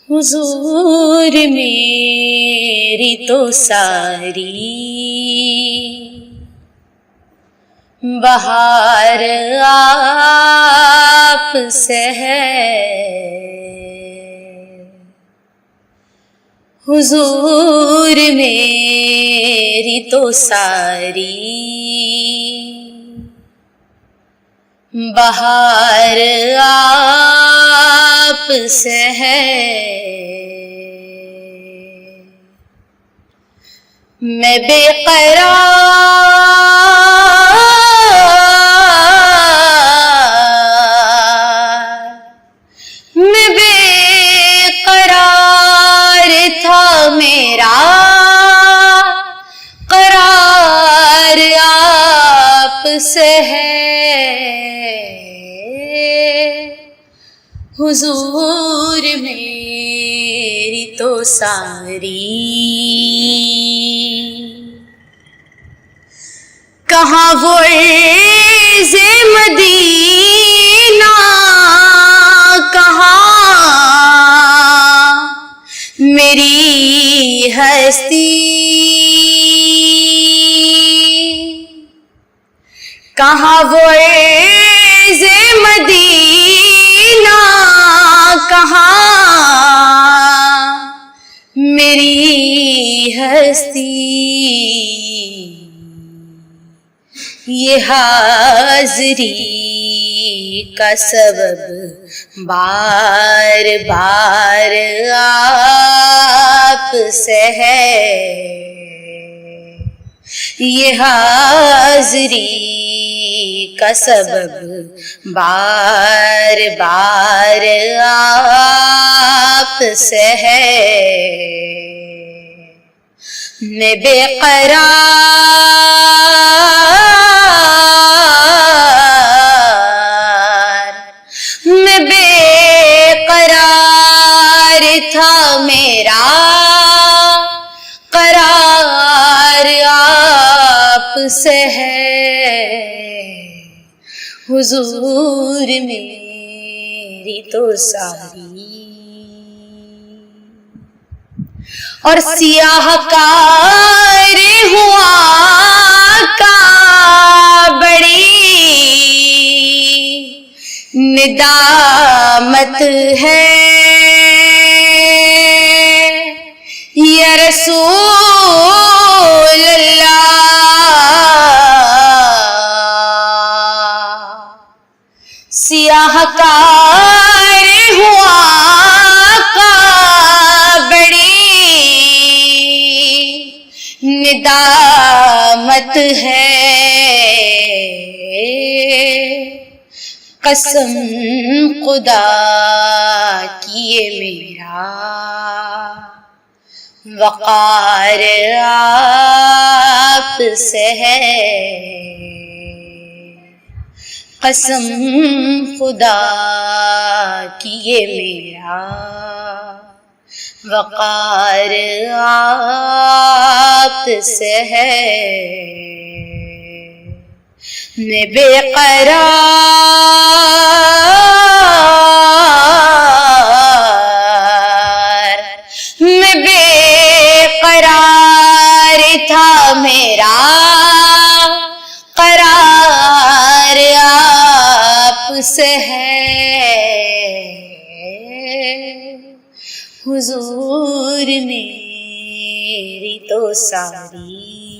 حضور میری تو ساری بہار آپ سے ہے، حضور میری تو ساری بہار آپ سے ہے۔ میں بے قرار تھا، میرا قرار آپ سے ہے، حضور میری تو ساری کہاں وہ عز مدینہ، کہاں میری ہستی، کہاں وہ عز مدینہ، کہاں میری ہستی۔ یہ حاضری کا سبب بار بار آپ سے ہے، یہ حاضری کا سبب بار بار آپ سے ہے۔ میں بے قرار تھا، میرا قرار آپ سے ہے، حضور میری تو ساری اور سیاہ کار ہوا کا بڑی ندامت ہے، یا رسول اللہ، سیاہ کار ہوا کا بڑی ندامت ہے، قسم خدا کی یہ میرا وقار آپ سے ہے، قسم خدا کی یہ میرا وقار آپ سے ہے۔ میں بے قرار تھا، میرا قرار آپ سے ہے، حضور میری تو ساری